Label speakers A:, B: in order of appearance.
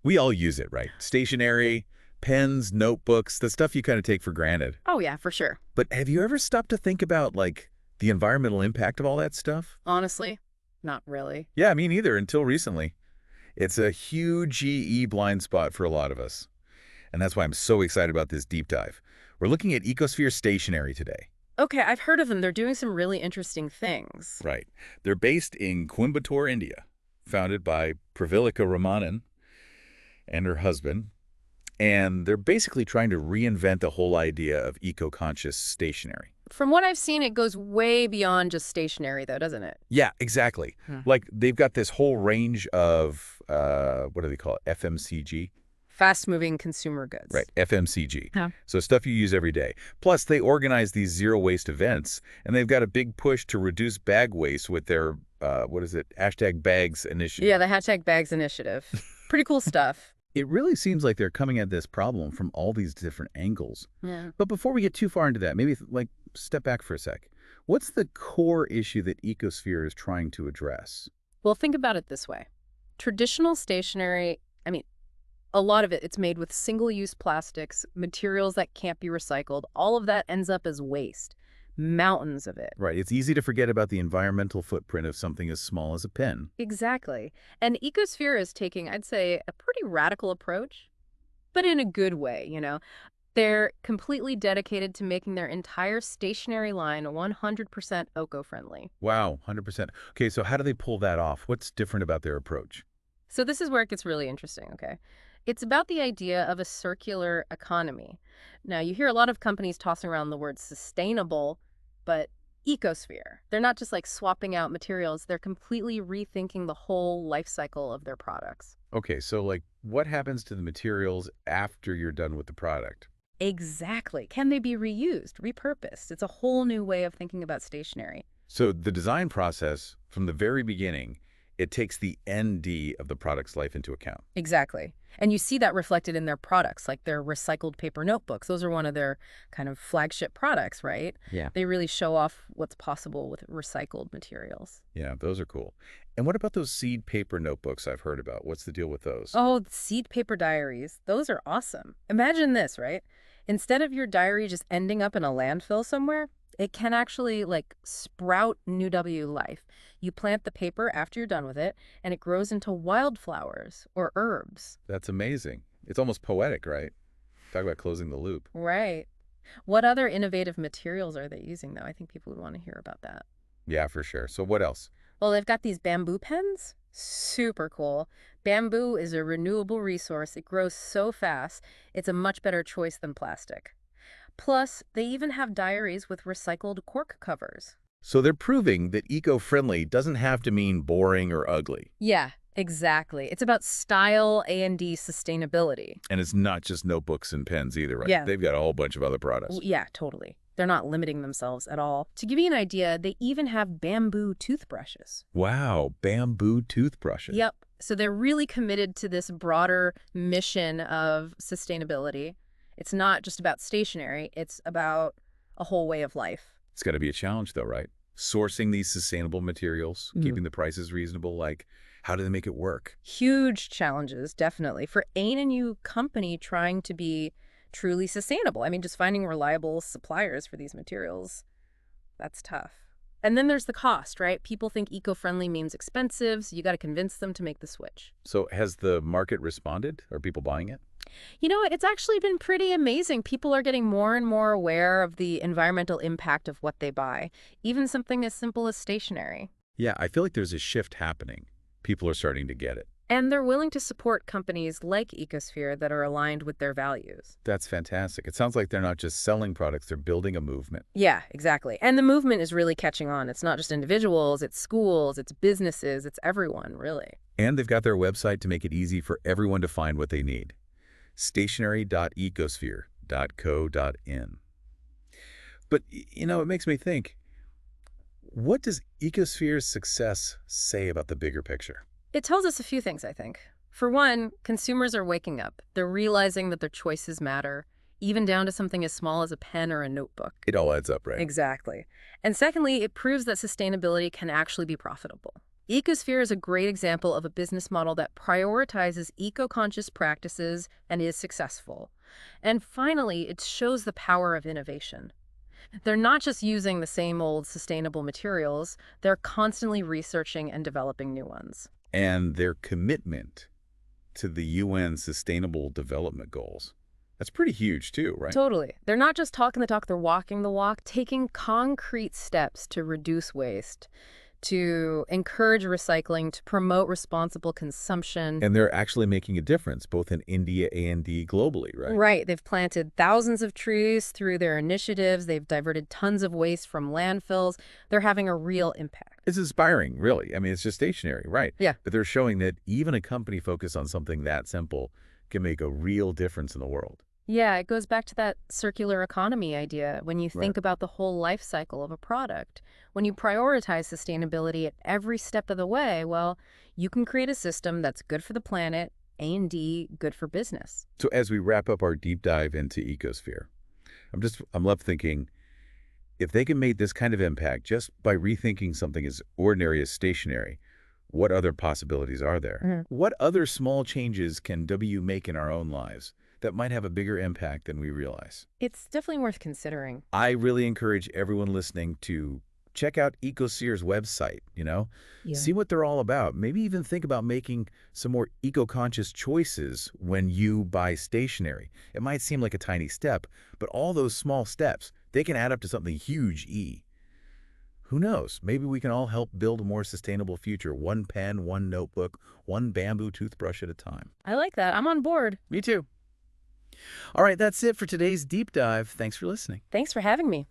A: We all use it, right? Stationery, pens, notebooks, the stuff you kind of take for granted.
B: Oh, yeah, for sure.
A: But have you ever stopped to think about, like, the environmental impact of all that stuff?
B: Honestly, not really.
A: Yeah, me neither, until recently. It's a huge GE blind spot for a lot of us. And that's why I'm so excited about this deep dive. We're looking at Ecosphere Stationery today.
B: Okay, I've heard of them. They're doing some really interesting things.
A: Right. They're based in Coimbatore, India, founded by Pravillika Ramanan and her husband. And they're basically trying to reinvent the whole idea of eco-conscious stationery.
B: From what I've seen, it goes way beyond just stationery, though, doesn't it?
A: Yeah, exactly. Like, they've got this whole range of, what do they call it, FMCG?
B: Fast-moving consumer goods.
A: Right, FMCG.
B: Yeah.
A: So stuff you use every day. Plus, they organize these zero-waste events, and they've got a big push to reduce bag waste with their, #bags initiative.
B: Yeah, the #bags initiative. Pretty cool stuff.
A: It really seems like they're coming at this problem from all these different angles.
B: Yeah.
A: But before we get too far into that, maybe, step back for a sec. What's the core issue that Ecosphere is trying to address?
B: Well, think about it this way. Traditional stationery, a lot of it, it's made with single-use plastics, materials that can't be recycled. All of that ends up as waste. Mountains of it.
A: Right, it's easy to forget about the environmental footprint of something as small as a pen.
B: Exactly. And Ecosphere is taking, I'd say, a pretty radical approach, but in a good way, They're completely dedicated to making their entire stationery line 100% eco-friendly.
A: Wow, 100%. Okay, so how do they pull that off? What's different about their approach?
B: So this is where it gets really interesting, okay? It's about the idea of a circular economy. Now, you hear a lot of companies tossing around the word sustainable, but Ecosphere. They're not just like swapping out materials, they're completely rethinking the whole life cycle of their products.
A: Okay, so what happens to the materials after you're done with the product?
B: Exactly. Can they be reused, repurposed? It's a whole new way of thinking about stationery.
A: So the design process, from the very beginning, it takes the ND of the product's life into account.
B: Exactly. And you see that reflected in their products, like their recycled paper notebooks. Those are one of their kind of flagship products, right?
A: Yeah.
B: They really show off what's possible with recycled materials.
A: Yeah, those are cool. And what about those seed paper notebooks I've heard about? What's the deal with those?
B: Oh, the seed paper diaries. Those are awesome. Imagine this, right? Instead of your diary just ending up in a landfill somewhere, it can actually sprout new life. You plant the paper after you're done with it, and it grows into wildflowers or herbs.
A: That's amazing. It's almost poetic, right? Talk about closing the loop.
B: Right. What other innovative materials are they using, though? I think people would want to hear about that.
A: Yeah, for sure. So what else?
B: Well, they've got these bamboo pens. Super cool. Bamboo is a renewable resource. It grows so fast, it's a much better choice than plastic. Plus, they even have diaries with recycled cork covers.
A: So they're proving that eco-friendly doesn't have to mean boring or ugly.
B: Yeah, exactly. It's about style and sustainability.
A: And it's not just notebooks and pens either, right?
B: Yeah.
A: They've got a whole bunch of other products.
B: Yeah, totally. They're not limiting themselves at all. To give you an idea, they even have bamboo toothbrushes.
A: Wow, bamboo toothbrushes.
B: Yep. So they're really committed to this broader mission of sustainability. It's not just about stationery. It's about a whole way of life.
A: It's got to be a challenge, though, right? Sourcing these sustainable materials, keeping the prices reasonable, how do they make it work?
B: Huge challenges, definitely. For any new company trying to be truly sustainable. Just finding reliable suppliers for these materials, that's tough. And then there's the cost, right? People think eco-friendly means expensive, so you got to convince them to make the switch.
A: So has the market responded? Are people buying it?
B: It's actually been pretty amazing. People are getting more and more aware of the environmental impact of what they buy, even something as simple as stationery.
A: Yeah, I feel like there's a shift happening. People are starting to get it.
B: And they're willing to support companies like Ecosphere that are aligned with their values.
A: That's fantastic. It sounds like they're not just selling products, they're building a movement.
B: Yeah, exactly. And the movement is really catching on. It's not just individuals, it's schools, it's businesses, it's everyone, really.
A: And they've got their website to make it easy for everyone to find what they need. stationery.ecosphere.co.in. But, it makes me think, what does Ecosphere's success say about the bigger picture?
B: It tells us a few things, I think. For one, consumers are waking up. They're realizing that their choices matter, even down to something as small as a pen or a notebook.
A: It all adds up, right?
B: Exactly. And secondly, it proves that sustainability can actually be profitable. Ecosphere is a great example of a business model that prioritizes eco-conscious practices and is successful. And finally, it shows the power of innovation. They're not just using the same old sustainable materials, they're constantly researching and developing new ones.
A: And their commitment to the UN Sustainable Development Goals. That's pretty huge too, right?
B: Totally. They're not just talking the talk, they're walking the walk, taking concrete steps to reduce waste, to encourage recycling, to promote responsible consumption.
A: And they're actually making a difference, both in India and globally, right?
B: Right. They've planted thousands of trees through their initiatives. They've diverted tons of waste from landfills. They're having a real impact.
A: It's inspiring, really. I mean, it's just stationary, right?
B: Yeah.
A: But they're showing that even a company focused on something that simple can make a real difference in the world.
B: Yeah, it goes back to that circular economy idea. When you
A: Right.
B: think about the whole life cycle of a product, when you prioritize sustainability at every step of the way, well, you can create a system that's good for the planet and good for business.
A: So as we wrap up our deep dive into Ecosphere, I'm left thinking, if they can make this kind of impact just by rethinking something as ordinary as stationery, what other possibilities are there? What other small changes can W make in our own lives that might have a bigger impact than we realize?
B: It's definitely worth considering.
A: I really encourage everyone listening to check out Ecosphere's website,
B: Yeah.
A: see what they're all about. Maybe even think about making some more eco-conscious choices when you buy stationery. It might seem like a tiny step, but all those small steps, they can add up to something huge. Who knows? Maybe we can all help build a more sustainable future, one pen, one notebook, one bamboo toothbrush at a time.
B: I like that. I'm on board.
A: Me too. All right, that's it for today's deep dive. Thanks for listening.
B: Thanks for having me.